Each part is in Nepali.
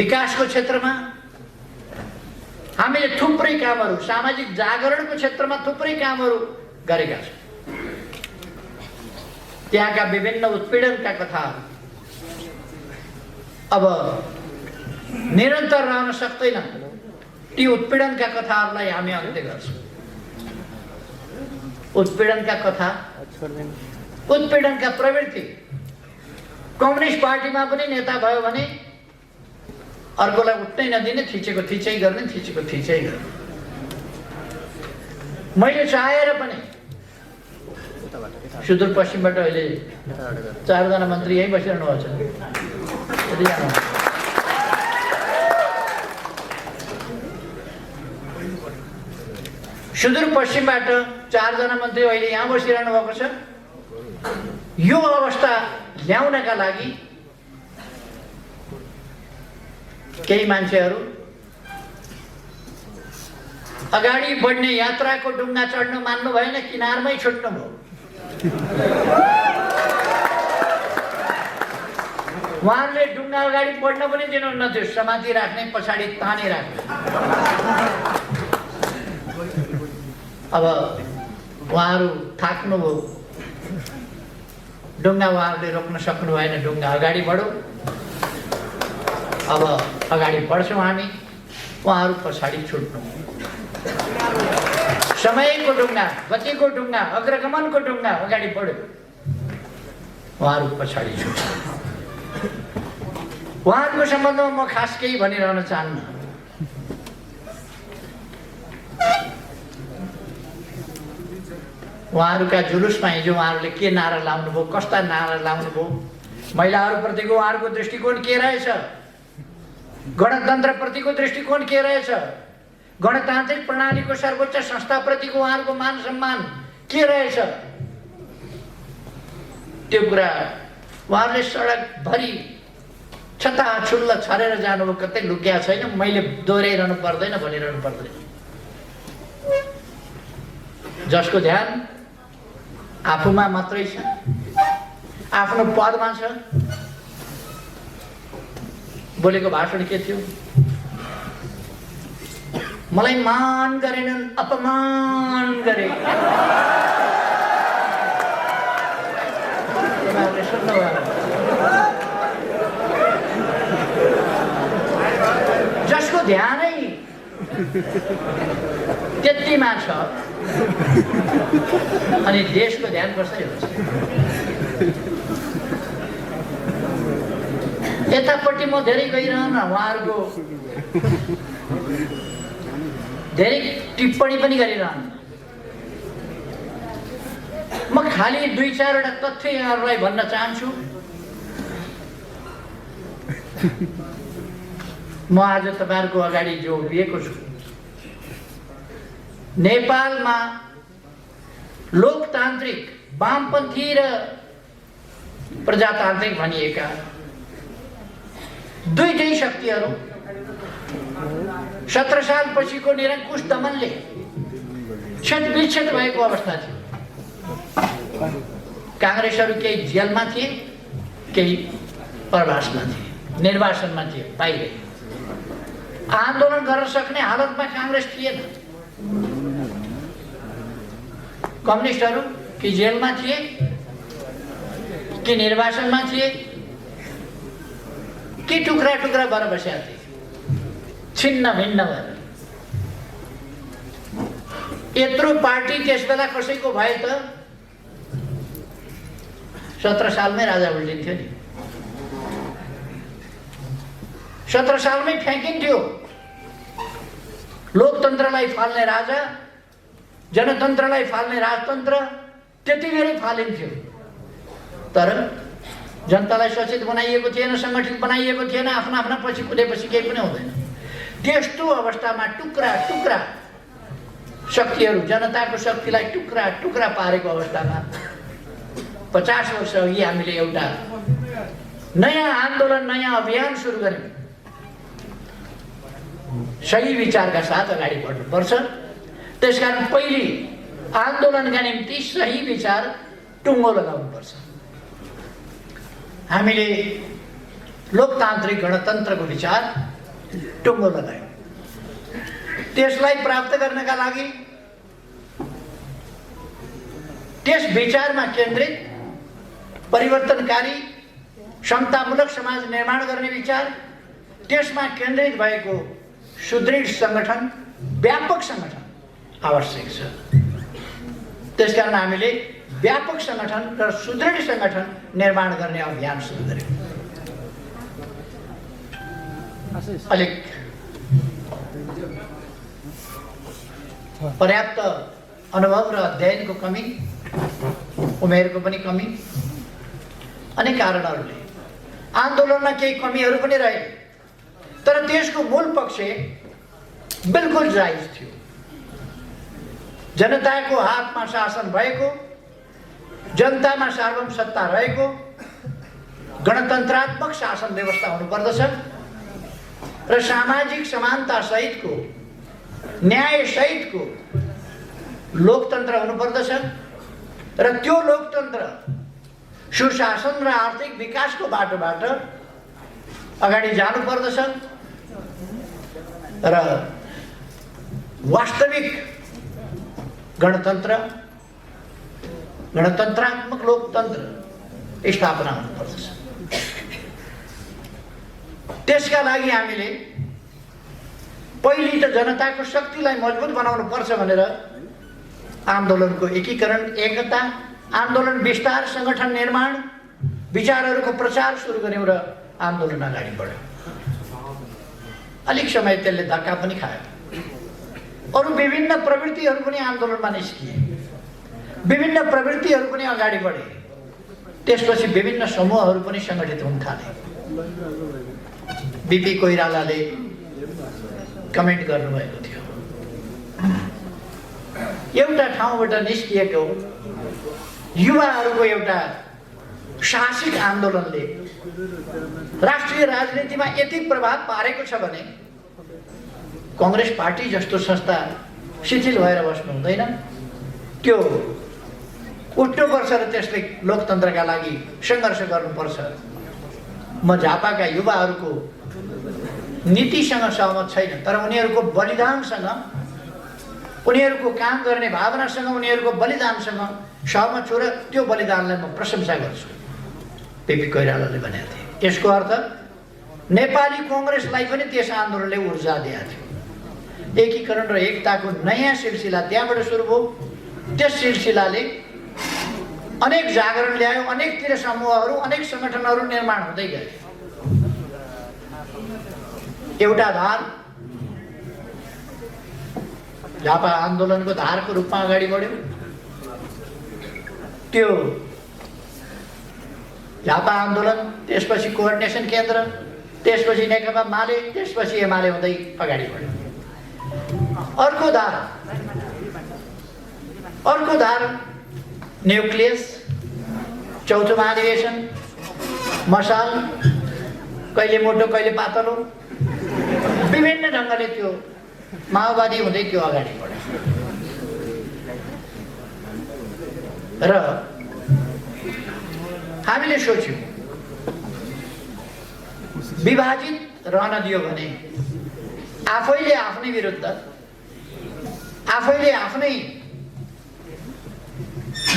विकासको क्षेत्रमा हामीले थुप्रै कामहरू, सामाजिक जागरणको क्षेत्रमा थुप्रै कामहरू गरेका छौँ। त्यहाँका विभिन्न उत्पीडनका कथाहरू अब निरन्तर रहन सक्दैन। ती उत्पीडनका कथाहरूलाई हामी अन्त्य गर्छौँ। उत्पीडनका कथा, उत्पीडनका प्रवृत्ति। कम्युनिस्ट पार्टीमा पनि नेता भयो भने अर्कोलाई उठ्नै नदिने, थिचेको थिचै गर्ने, थिचेको थिचै गर्ने। मैले चाहेर पनि सुदूरपश्चिमबाट अहिले 4 जना मन्त्री यही बसिरहनु भएको छ। सुदूरपश्चिमबाट 4 जना मन्त्री अहिले यहाँ बसिरहनु भएको छ। यो अवस्था ल्याउनका लागि केही मान्छेहरू अगाडि बढ्ने यात्राको डुङ्गा चढ्न मान्नु भएन, किनारमै छुट्नु भयो। उहाँहरूले डुङ्गा अगाडि बढ्न पनि दिनुहुन्न थियो, समाति राख्ने, पछाडि तानी राख्ने। अब उहाँहरू थाक्नुभयो, डुङ्गा उहाँहरूले रोक्न सक्नु भएन, डुङ्गा अगाडि बढो। अब अगाडि बढ्छौँ हामी, उहाँहरू पछाडि छुट्नु। समयको डुङ्गा, गतिको डुङ्गा, अग्रगमनको डुङ्गा अगाडि बढ्यो, उहाँहरू पछाडि छुट्नु। उहाँहरूको सम्बन्धमा म खास केही भनिरहन चाहन्न। उहाँहरूका जुलुसमा हिजो उहाँहरूले के नारा लाउनुभयो, कस्ता नारा लाउनुभयो, महिलाहरूप्रतिको उहाँहरूको दृष्टिकोण के रहेछ, गणतन्त्रप्रतिको दृष्टिकोण के रहेछ, गणतान्त्रिक प्रणालीको सर्वोच्च संस्थाप्रतिको उहाँहरूको मान सम्मान के रहेछ, त्यो कुरा उहाँहरूले सडकभरि छताछुल्ल छरेर जानुभयो। कतै लुक्या छैन, मैले दोहोऱ्याइरहनु पर्दैन, भनिरहनु पर्दैन। जसको ध्यान आफूमा मात्रै छ, आफ्नो पदमा छ। बोलेको भाषण के थियो? मलाई मान गरेनन्, अपमान गरे। जसको ध्यानै त्यतिमा छ अनि देशको ध्यान कसरी हुन्छ? यतापट्टि म धेरै गइरहन, उहाँहरूको धेरै टिप्पणी पनि गरिरहनु। म खालि 2-4 वटा तथ्य यहाँहरूलाई भन्न चाहन्छु। म आज तपाईँहरूको अगाडि जो उभिएको छु, नेपालमा लोकतान्त्रिक, वामपन्थी र प्रजातान्त्रिक भनिएका दुईटै शक्तिहरू 17 सालपछिको निरङ्कुश दमनले क्षतविक्षत भएको अवस्था थियो। काङ्ग्रेसहरू केही जेलमा थिए, केही प्रवासमा थिए, निर्वासनमा थिए, बाहिर। आन्दोलन गर्न सक्ने हालतमा काङ्ग्रेस थिएन। कम्युनिस्टहरू कि जेलमा थिए, कि निर्वासनमा थिए, कि टुक्रा टुक्रा भएर बसेका थिए, छिन्न भिन्न भएर। यत्रो पार्टी त्यस बेला कसैको भए त 17 सालमै राजा उल्टिन्थ्यो नि। 17 सालमै फ्याँकिन्थ्यो। लोकतन्त्रलाई फाल्ने राजा, जनतन्त्रलाई फाल्ने राजतन्त्र त्यति बेरै फालिन्थ्यो। तर जनतालाई सचेत बनाइएको थिएन, सङ्गठित बनाइएको थिएन। आफ्ना आफ्ना पछि कुदेपछि केही पनि हुँदैन। त्यस्तो अवस्थामा टुक्रा टुक्रा शक्तिहरू, जनताको शक्तिलाई टुक्रा टुक्रा पारेको अवस्थामा 50 वर्ष अघि हामीले एउटा नयाँ आन्दोलन, नयाँ अभियान सुरु गर्यौँ। सही विचारका साथ अगाडि बढ्नुपर्छ। त्यसकारण पहिले आन्दोलनका निम्ति सही विचार टुङ्गो लगाउनुपर्छ। हामीले लोकतान्त्रिक गणतन्त्रको विचार टुङ्गो लगायो। त्यसलाई प्राप्त गर्नका लागि त्यस विचारमा केन्द्रित परिवर्तनकारी समतामूलक समाज निर्माण गर्ने विचार, त्यसमा केन्द्रित भएको सुदृढ संगठन, व्यापक संगठन आवश्यक छ। त्यसकारण हामीले व्यापक संगठन र सुदृढ संगठन निर्माण गर्ने अभियान सुरु गर्यौं। अलिक पर्याप्त अनुभव र अध्ययनको कमी, उमेरको पनि कमी, अनेक कारणहरूले आन्दोलनमा केही कमीहरू पनि रहे, तर त्यसको मूल पक्ष बिल्कुल जायज थियो। जनताको हातमा शासन भएको, जनतामा सार्वभौम सत्ता रहेको गणतन्त्रात्मक शासन व्यवस्था हुनुपर्दछ र सामाजिक समानता सहितको, न्याय सहितको लोकतन्त्र हुनुपर्दछ र त्यो लोकतन्त्र सुशासन र आर्थिक विकासको बाटोबाट अगाडि जानुपर्दछ र वास्तविक गणतन्त्रात्मक लोकतन्त्र स्थापना हुनुपर्दछ। त्यसका लागि हामीले पहिले त जनताको शक्तिलाई मजबुत बनाउनु पर्छ भनेर आन्दोलनको एकीकरण, एकता, आन्दोलन विस्तार, संगठन निर्माण, विचारहरूको प्रचार सुरु गर्यौं र आन्दोलन अगाडि बढ्यो। अलिक समय त्यसले धक्का पनि खायो। अरू विभिन्न प्रवृत्तिहरू पनि आन्दोलनमा निस्किए, विभिन्न प्रवृत्तिहरू पनि अगाडि बढे। त्यसपछि विभिन्न समूहहरू पनि सङ्गठित हुन थाले। बीपी कोइरालाले कमेन्ट गर्नुभएको थियो, एउटा ठाउँबाट निस्किएको युवाहरूको एउटा साहसिक आन्दोलनले राष्ट्रिय राजनीतिमा यति प्रभाव पारेको छ भने कांग्रेस पार्टी जस्तो संस्था शिथिल भएर बस्नु हुँदैन। त्यो उठ्नुपर्छ र त्यसले लोकतन्त्रका लागि सङ्घर्ष गर्नुपर्छ। म झापाका युवाहरूको नीतिसँग सहमत छैन, तर उनीहरूको बलिदानसँग, उनीहरूको काम गर्ने भावनासँग, उनीहरूको बलिदानसँग सहमत छु र त्यो बलिदानलाई म प्रशंसा गर्छु। बीपी कोइरालाले भनेको थिए। यसको अर्थ नेपाली कांग्रेसलाई पनि त्यस आन्दोलनले ऊर्जा दिएको थियो। एकीकरण र एकताको नयाँ सिलसिला त्यहाँबाट सुरु भयो। त्यस सिलसिलाले अनेक जागरण ल्यायो, अनेकतिर समूहहरू, अनेक संगठनहरू निर्माण हुँदै गए। एउटा धार झापा आन्दोलनको धारको रूपमा अगाडि बढ्यो। त्यो झापा आन्दोलन, त्यसपछि कोअर्डिनेसन केन्द्र, त्यसपछि नेकपा माले, त्यसपछि एमाले हुँदै अगाडि बढ्यो। अर्को धार न्युक्लियस, चौथो महाधिवेशन, मसाल, कहिले मोटो कहिले पातलो, विभिन्न ढङ्गले त्यो माओवादी हुँदै त्यो अगाडि बढ्यो। र हामीले सोच्यौं विभाजित रहन दियो भने आफैले आफ्नै विरुद्ध, आफैले आफ्नै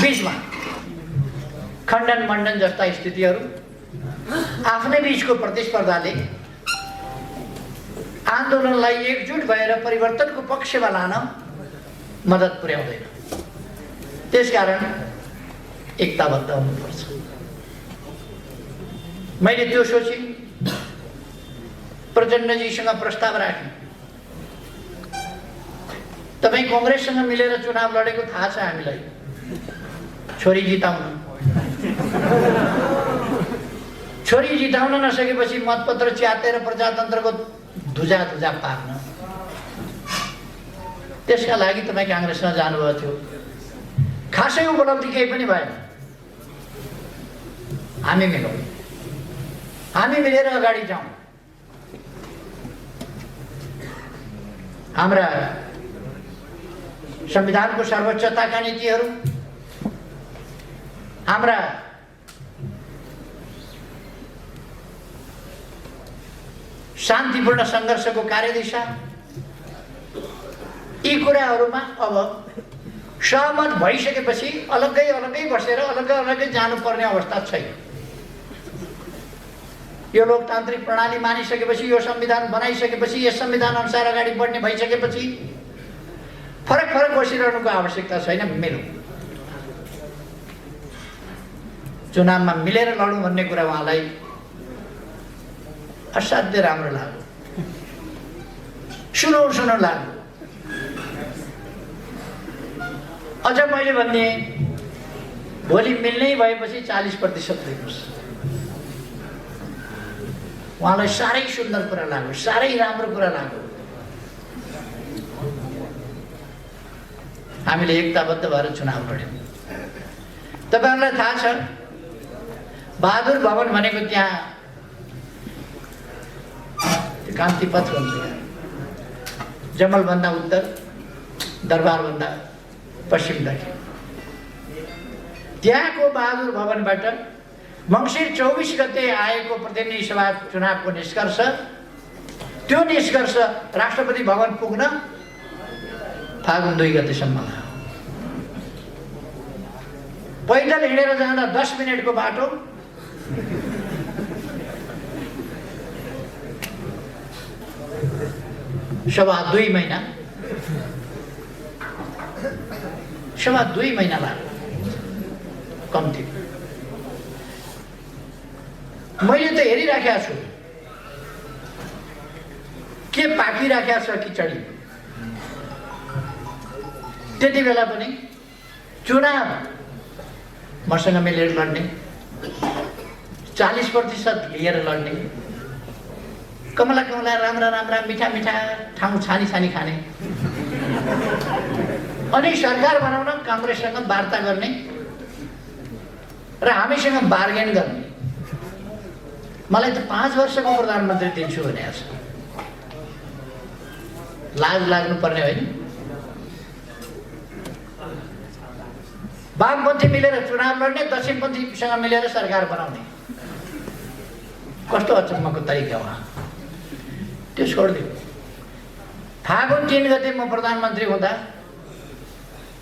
बीचमा खण्डन मण्डन जस्ता स्थितिहरू, आफ्नै बीचको प्रतिस्पर्धाले आन्दोलनलाई एकजुट भएर परिवर्तनको पक्षमा लान मद्दत पुर्याउँदैन। त्यसकारण एकताबद्ध हुनुपर्छ। मैले त्यो सोचेँ, प्रचण्डजीसँग प्रस्ताव राखेँ। तपाईँ कांग्रेससँग मिलेर चुनाव लडेको थाहा छ हामीलाई, छोरी जिताउन। छोरी जिताउन नसकेपछि मतपत्र च्यातेर प्रजातन्त्रको धुजा पार्न, त्यसका लागि तपाईँ कांग्रेसमा जानुभएको थियो। खासै उपलब्धि केही पनि भएन। हामी मिलौँ, हामी मिलेर अगाडि जाउँ। हाम्रा संविधानको सर्वोच्चताका नीतिहरू, हाम्रा शान्तिपूर्ण सङ्घर्षको कार्यदिशा, यी कुराहरूमा अब सहमत भइसकेपछि अलग्गै अलग्गै बसेर अलग्गै अलग्गै जानुपर्ने अवस्था छैन। यो लोकतान्त्रिक प्रणाली मानिसकेपछि, यो संविधान बनाइसकेपछि, यस संविधान अनुसार अगाडि बढ्ने भइसकेपछि फरक फरक बसिरहनुको आवश्यकता छैन। मिलौँ, चुनावमा मिलेर लडौँ भन्ने कुरा उहाँलाई असाध्य राम्रो लाग्यो। सुनौ लाग्यो। अझ मैले भन्ने, भोलि मिल्नै भएपछि 40% दिनुहोस्। उहाँलाई साह्रै सुन्दर कुरा लाग्यो, साह्रै राम्रो कुरा लाग्यो। हामीले एकताबद्ध भएर चुनाव लड्यौँ। तपाईहरुलाई थाहा छ, बहादुर भवन भनेको त्यहाँ कान्तिपथ हुन्छ, जमलभन्दा उत्तर, दरबारभन्दा पश्चिमतर्फ। त्यहाँको बहादुर भवनबाट मङ्सिर 24 गते आएको प्रतिनिधि सभा चुनावको निष्कर्ष, त्यो निष्कर्ष राष्ट्रपति भवन पुग्न फागुन 2 गतेसम्म लाग्यो। पैदल हिँडेर जाँदा 10 मिनेटको बाटो, सभा 2 महिना लाग्यो कम्ती। मैले त हेरिराखेको छु के पाकिराखेको छ खिचडी। त्यति बेला पनि चुनाव मसँग मिलेर लड्ने, 40% लिएर लड्ने, कमला राम्रा राम्रा मिठा मिठा ठाउँ छानी खाने, अनि सरकार बनाउन काङ्ग्रेससँग वार्ता गर्ने र हामीसँग बार्गेन गर्ने। मलाई त 5 वर्षको प्रधानमन्त्री दिन्छु भनेको छ। लाज लाग्नुपर्ने होइन? वामपन्थी मिलेर चुनाव लड्ने, दक्षिणपन्थीसँग मिलेर सरकार बनाउने, कस्तो अचम्मको तरिका हो। त्यो छोडिदियो। फागुन 3 गते म प्रधानमन्त्री हुँदा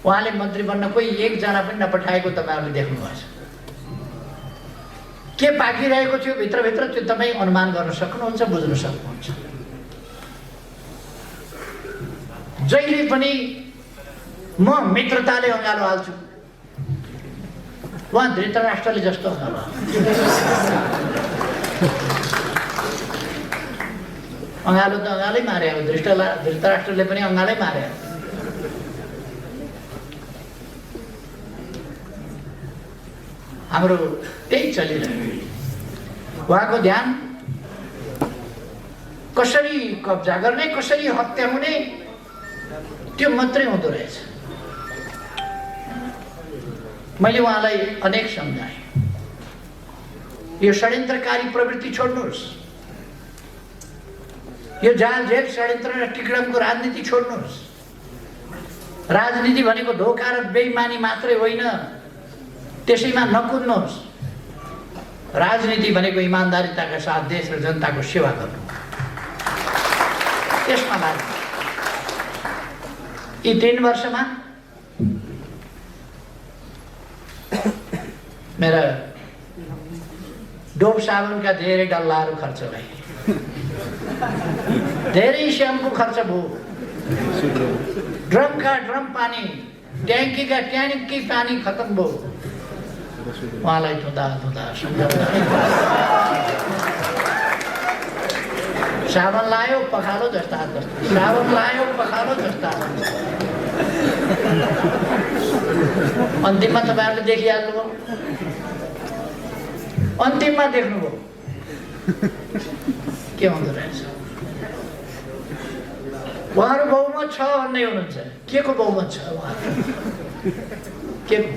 उहाँले मन्त्री बन्न कोही एकजना पनि नपठाएको तपाईहरुले देख्नुभएको छ। के पाकिरहेको थियो भित्रभित्र त्यो तपाईँ अनुमान गर्न सक्नुहुन्छ, बुझ्न सक्नुहुन्छ। जहिले पनि म मित्रताले अँगालो हाल्छु, उहाँ धृतराष्ट्रले जस्तो अँगालो अँगालो त अँगालै मारे हो। धृतराष्ट्रले पनि अँगालै मारे। हाम्रो त्यही चलिरह्यो। उहाँको ध्यान कसरी कब्जा गर्ने, कसरी हत्याउने, त्यो मात्रै हुँदो रहेछ। मैले उहाँलाई अनेक सम्झाएँ, यो षड्यन्त्रकारी प्रवृत्ति छोड्नुहोस्, यो जाल जेल षड्यन्त्र र टिकडमको राजनीति छोड्नुहोस्। राजनीति भनेको धोका र बेइमानी मात्रै होइन, त्यसैमा नकुद्नुहोस्। राजनीति भनेको इमानदारिताका साथ देश र जनताको सेवा गर्नु, त्यसमा लाग्नु। यी 3 वर्षमा मेरा डोब साबुनका धेरै डल्लाहरू खर्च भए, धेरै स्याम्पू खर्च भयो, ड्रमका ड्रम पानी, ट्याङ्कीका ट्याङ्की पानी खत्म भयो। उहाँलाई धुँदा सम्झाउँदा साबन लायो पखालो जस्ता, साबन लायो पखालो जस्ता। अन्तिममा तपाईहरुले देखिहाल्नुभयो, अन्तिममा देख्नुभयो के हुँदो रहेछ। उहाँहरू बहुमत छ भन्दै हुनुहुन्छ। के को बहुमत छ उहाँहरू? के को?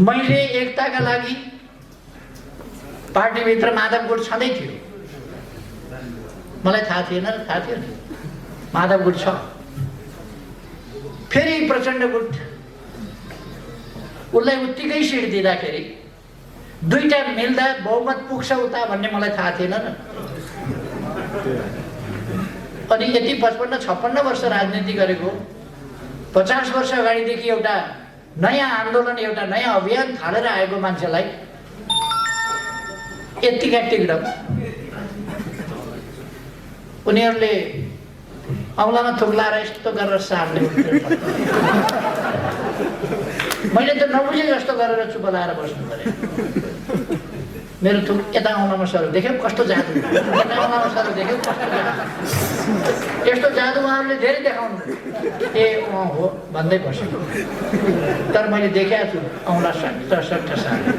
मैले एकताका लागि पार्टीभित्र माधव गुट छँदै थियो, मलाई थाहा थिएन र थाहा थियो नि माधव गुट छ। फेरि प्रचण्ड गुट, उसलाई उत्तिकै सिट दिँदाखेरि दुईटा मिल्दा बहुमत पुग्छ उता भन्ने मलाई थाहा थिएन र। अनि यति 55-56 वर्ष राजनीति गरेको, 50 वर्ष अगाडिदेखि एउटा नयाँ आन्दोलन, एउटा नयाँ अभियान थालेर आएको मान्छेलाई यतिका टिकडम उनीहरूले औँलामा थुक लाएर यस्तो गरेर सार्ने। मैले त नबुझे जस्तो गरेर चुप लाएर बस्नु पर्यो। मेरो थुक यता औँलामा सर देख्यौ कस्तो जादु, यता औँलामा सर देख्यौ कस्तो जादु, यस्तो जादु उहाँहरूले धेरै देखाउनु। ए हो भन्दै बस्यो, तर मैले देखाएको छु औँला सट्ट सार्ने।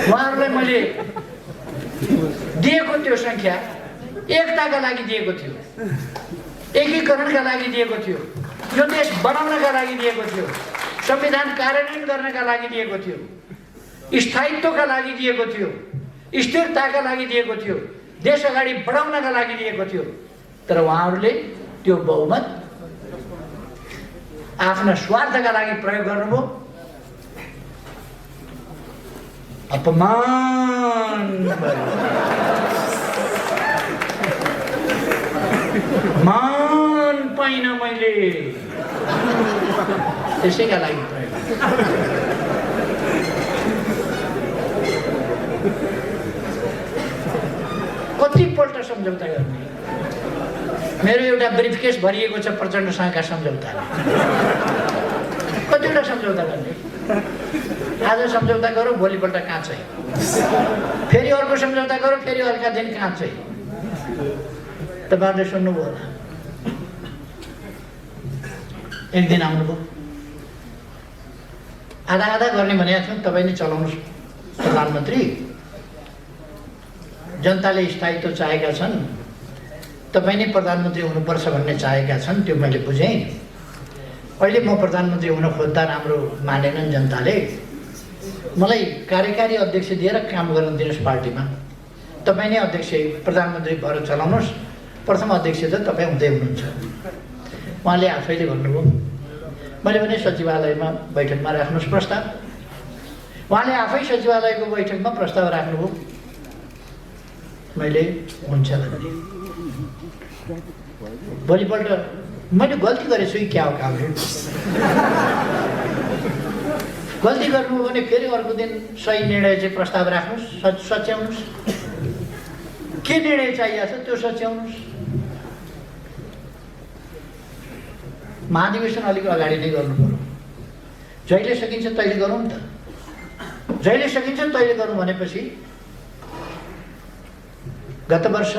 उहाँहरूलाई मैले दिएको त्यो सङ्ख्या एकताका लागि दिएको थियो, एकीकरणका लागि दिएको थियो, यो देश बनाउनका लागि दिएको थियो, संविधान कार्यान्वयन गर्नका लागि दिएको थियो, स्थायित्वका लागि दिएको थियो, स्थिरताका लागि दिएको थियो, देश अगाडि बढाउनका लागि दिएको थियो। तर उहाँहरूले त्यो बहुमत आफ्ना स्वार्थका लागि प्रयोग गर्नुभयो। अपमान मान पाइन मैले, त्यसैका लागि प्रयोग। कतिपल्ट सम्झौता गर्ने? मेरो एउटा ब्रिफकेस भरिएको छ प्रचण्डसँगका सम्झौताले। कतिवटा सम्झौता गर्ने? आज सम्झौता गरौँ, भोलिपल्ट काँचै, फेरि अर्को सम्झौता गरौँ, फेरि अर्का दिन काँचै। तपाईँहरूले सुन्नुभयो होला, एक दिन आउनुभयो, आधा आधा गर्ने भनेको थियौँ, तपाईँ नै चलाउनुहोस् प्रधानमन्त्री, जनताले स्थायित्व चाहेका छन्, तपाईँ नै प्रधानमन्त्री हुनुपर्छ भन्ने चाहेका छन्, त्यो मैले बुझेँ। अहिले म प्रधानमन्त्री हुन खोज्दा राम्रो मानेनन् जनताले, मलाई कार्यकारी अध्यक्ष दिएर काम गर्न दिनुहोस् पार्टीमा, तपाईँ नै अध्यक्ष प्रधानमन्त्री भएर चलाउनुहोस्, प्रथम अध्यक्ष त तपाईँ हुँदै हुनुहुन्छ। उहाँले आफैले भन्नुभयो, मैले भने सचिवालयमा बैठकमा राख्नुहोस् प्रस्ताव। उहाँले आफै सचिवालयको बैठकमा प्रस्ताव राख्नुभयो, मैले हुन्छ भने। भोलिपल्ट मैले गल्ती गरेछु कि क्या हो काम, गल्ती गर्नुभयो भने फेरि अर्को दिन सही निर्णय चाहिँ प्रस्ताव राख्नुहोस्, सच्याउनुहोस्, के निर्णय चाहिएको छ त्यो सच्याउनुहोस्। महाधिवेशन अलिक अगाडि नै गर्नु पर्यो, जहिले सकिन्छ तैले गरौँ नि त, जहिले सकिन्छ तैले गरौँ भनेपछि गत वर्ष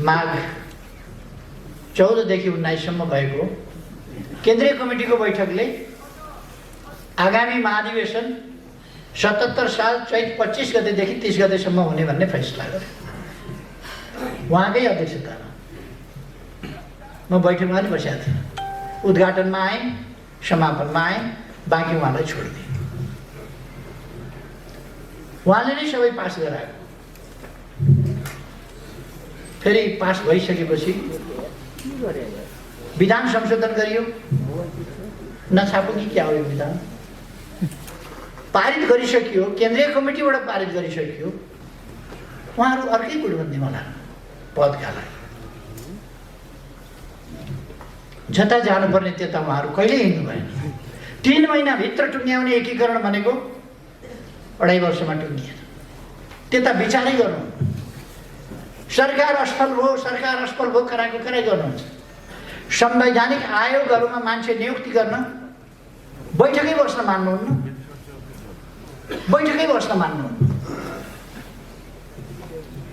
माघ 14 देखि 19 सम्म भएको केन्द्रीय कमिटीको बैठकले आगामी महाधिवेशन 77 साल चैत 25 गतेदेखि 30 गतेसम्म हुने भन्ने फैसला गर्यो उहाँकै अध्यक्षतामा। म बैठकमा पनि बसेको थिएँ, उद्घाटनमा आएँ, समापनमा आएँ, बाँकी उहाँलाई छोडिदिएँ। उहाँले नै सबै पास गरायो। फेरि पास भइसकेपछि विधान संशोधन गरियो, नछापो कि क्या हो यो विधान, पारित गरिसकियो, केन्द्रीय कमिटीबाट पारित गरिसकियो। उहाँहरू अर्कै गुटबन्दी होला पदका लागि, जता जानुपर्ने त्यता उहाँहरू कहिल्यै हिँड्नु भएन। 3 महिनाभित्र टुङ्ग्याउने एकीकरण भनेको 2.5 वर्षमा टुङ्गिएन, त्यता विचारै गर्नु। सरकार असफल भयो कराएको कराई गर्नुहुन्छ। संवैधानिक आयोगहरूमा मान्छे नियुक्ति गर्न बैठकै बस्न मान्नुहुन्न, बैठकै बस्न मान्नुहुन्न।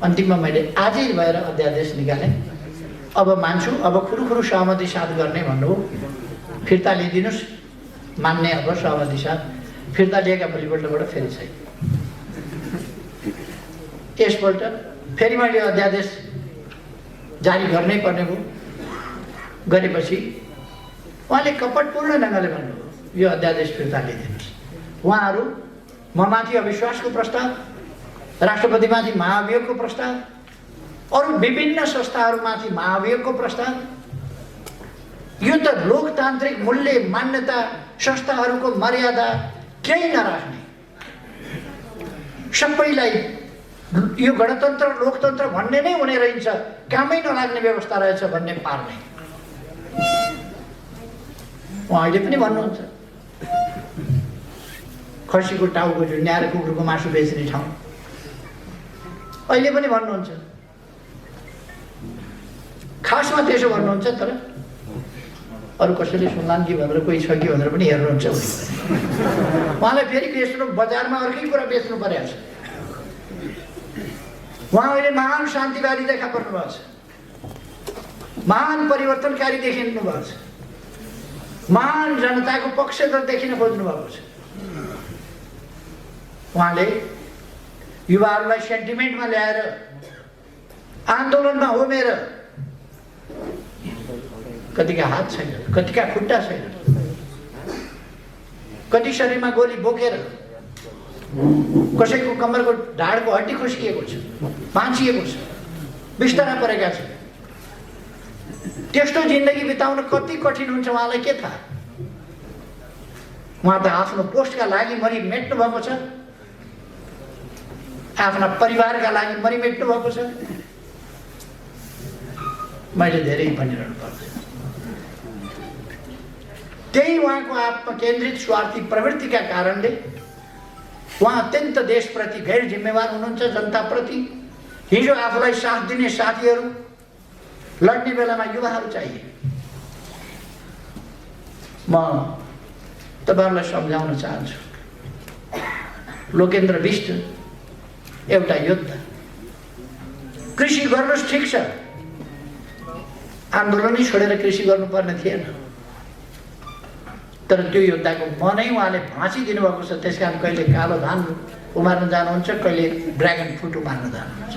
अन्तिममा मैले आजै भएर अध्यादेश निकालेँ, अब मान्छु, अब खुरुखुरु सहमति साथ गर्ने भन्नुभयो, फिर्ता लिइदिनुहोस्, मान्ने अब सहमति साथ। फिर्ता लिएका भोलिपल्टबाट फेरि छैन। यसपल्ट फेरि मैले अध्यादेश जारी गर्नै पर्ने भयो। गरेपछि उहाँले कपटपूर्ण ढङ्गले भन्नुभयो, यो अध्यादेश फिर्ता लिइदिनुहोस्। उहाँहरू ममाथि अविश्वासको प्रस्ताव, राष्ट्रपतिमाथि महाभियोगको प्रस्ताव, अरू विभिन्न संस्थाहरूमाथि महाभियोगको प्रस्ताव, यो त लोकतान्त्रिक मूल्य मान्यता, संस्थाहरूको मर्यादा, केही नराख्ने, सबैलाई यो गणतन्त्र लोकतन्त्र भन्ने नै हुने रहन्छ, कामै नलाग्ने व्यवस्था रहेछ भन्ने पार्ने। उहाँ अहिले पनि भन्नुहुन्छ खसीको टाउको झुन्ड्याएर कुकुरको मासु बेच्ने ठाउँ, अहिले पनि भन्नुहुन्छ। खासमा त्यसो भन्नुहुन्छ, तर अरू कसैले सुन्लान् कि भनेर, कोही छ कि भनेर पनि हेर्नुहुन्छ। उहाँलाई फेरि बेच्नु, बजारमा अर्कै कुरा बेच्नु परेको छ। उहाँ अहिले महान शान्तिवादी देखा पर्नु भएको छ, महान परिवर्तनकारी देखिनु भएको छ, महान जनताको पक्षधर देखिन खोज्नु भएको छ। उहाँले युवाहरूलाई सेन्टिमेन्टमा ल्याएर आन्दोलनमा होमेर कतिका हात छैन, कतिका खुट्टा छैन, कति शरीरमा गोली बोकेर कसैको कम्मरको ढाडको हड्डी खुस्किएको छ, भाँचिएको छ, बिस्तारा परेका छन्। त्यस्तो जिन्दगी बिताउन कति कठिन हुन्छ उहाँलाई के थाहा। उहाँ त आफ्नो पोस्टका लागि मरिमेट्नु भएको छ, आफ्ना परिवारका लागि मरिमेट्नु भएको छ। मैले धेरै भनिरहनु पर्छ। त्यही उहाँको आत्मकेन्द्रित स्वार्थी प्रवृत्तिका कारणले उहाँ अत्यन्त देशप्रति गैर जिम्मेवार हुनुहुन्छ, जनताप्रति। हिजो आफूलाई साथ दिने साथीहरू, लड्ने बेलामा युवाहरू चाहिए। म तपाईहरुलाई सम्झाउन चाहन्छु, लोकेन्द्र बिष्ट एउटा योद्धा। कृषि गर्नुस् ठिक छ, आन्दोलनै छोडेर कृषि गर्नुपर्ने थिएन, तर त्यो योद्धाको मनै उहाँले भाँची दिनुभएको छ। त्यसकारण कहिले कालो धान उमार्न जानुहुन्छ, कहिले ड्रागन फ्रुट उमार्न जानुहुन्छ।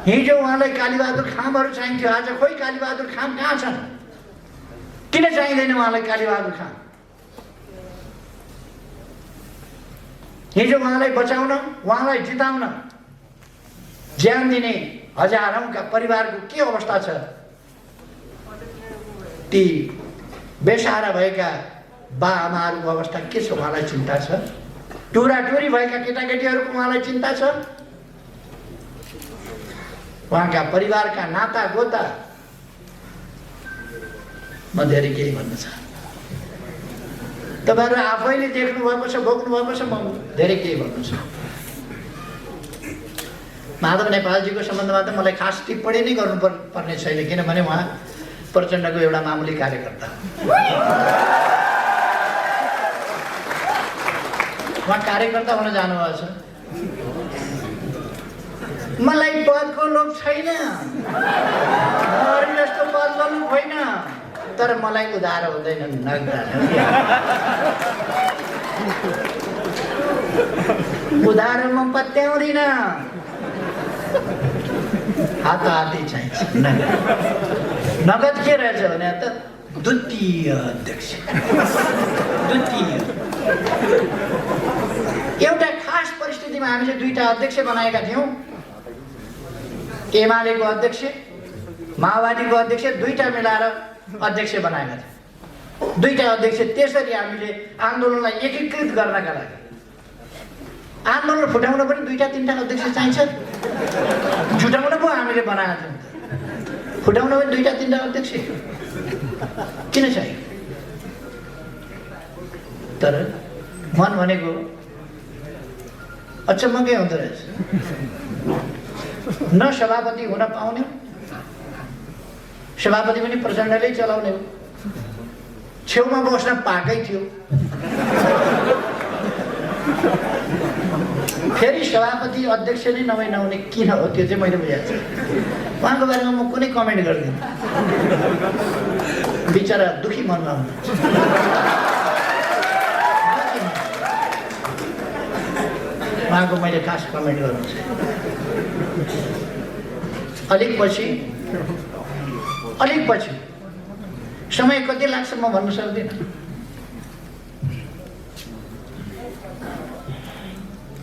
हिजो उहाँलाई कालीबहादुर खामहरू चाहिन्थ्यो, आज खोइ कालीबहादुर खाम कहाँ छन्? किन चाहिँदैन उहाँलाई कालीबहादुर खाम? हिजो उहाँलाई बचाउन, उहाँलाई जिताउन ज्यान दिने हजारौंका परिवारको के अवस्था छ? ती बेसहारा भएका बाआमाहरूको अवस्था के छ? उहाँलाई चिन्ता छ? टुराटुरी भएका केटाकेटीहरूको उहाँलाई चिन्ता छ? उहाँका परिवारका नाता गोता, म धेरै केही भन्न चाहन्छु। तपाईहरु आफैले देख्नु भएको छ, भोग्नु भएको छ, म धेरै केही भन्नु छ। माधव नेपालजीको सम्बन्धमा त मलाई खास टिप्पणी नै गर्नु पर्ने छैन, किनभने उहाँ प्रचण्डको एउटा मामुली कार्यकर्ता। उहाँ कार्यकर्ता हुन जानुभएको छ। मलाई पदको लोभ छैन, अरू जस्तो पद गर्नु होइन, तर मलाई उधार हुँदैन, नगद। उधार म पत्याउँदिन, हाती चाहिन्छ। नगद के रहेछ भने त द्वितीय अध्यक्ष। एउटा खास परिस्थितिमा हामीले दुईटा अध्यक्ष बनाएका थियौँ, एमालेको अध्यक्ष, माओवादीको अध्यक्ष, दुईटा मिलाएर अध्यक्ष बनाएका थियौँ। दुईटा अध्यक्ष। त्यसरी हामीले आन्दोलनलाई एकीकृत गर्नका लागि, आन्दोलन फुटाउन पनि दुईटा तीनटा अध्यक्ष चाहिन्छ, जुटाउन पो हामीले बनाएका थियौँ, फुटाउन पनि दुईटा तीनटा अध्यक्ष किन चाहियो? तर मन भनेको अचम्मकै हुँदो रहेछ। न सभापति हुन पाउने, सभापति पनि प्रचण्डले चलाउने हो, छेउमा बस्न पाएकै थियो। फेरि सभापति अध्यक्ष नै नहुने किन हो, त्यो चाहिँ मैले बुझाएको छु। उहाँको बारेमा म कुनै कमेन्ट गर्दिनँ, बिचरा दुखी मनमा हुनुहुन्छ। उहाँको मैले खास कमेन्ट गर्नु छ। अलिक पछि समय कति लाग्छ म भन्न सक्दिनँ।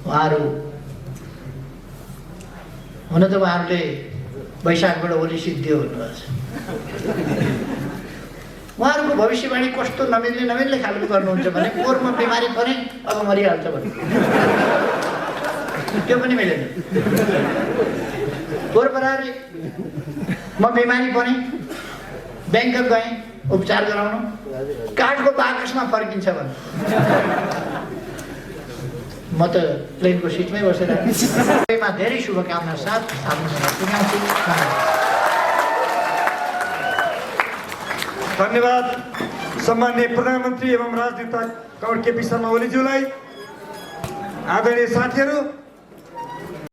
उहाँहरू हुन त उहाँहरूले वैशाखबाट ओली सिद्धियो भन्नुभएको छ। उहाँहरूको भविष्यवाणी कस्तो नमिल्ने खालको गर्नुहुन्छ भने पोहोरमा बिमारी परे अब मरिहाल्छ भने त्यो पनि मिलेन। पोहोर परारे म बिमारी परेँ, ब्याङ्कक गएँ उपचार गराउनु, काठको बाकसमा फर्किन्छ भने म त प्लेनको सिटमै बसेर धेरै शुभकामना साथ धन्यवाद सम्माननीय प्रधानमन्त्री एवं राजनेता कमरेड केपी शर्मा ओलीज्यूलाई। आदरणीय साथीहरू,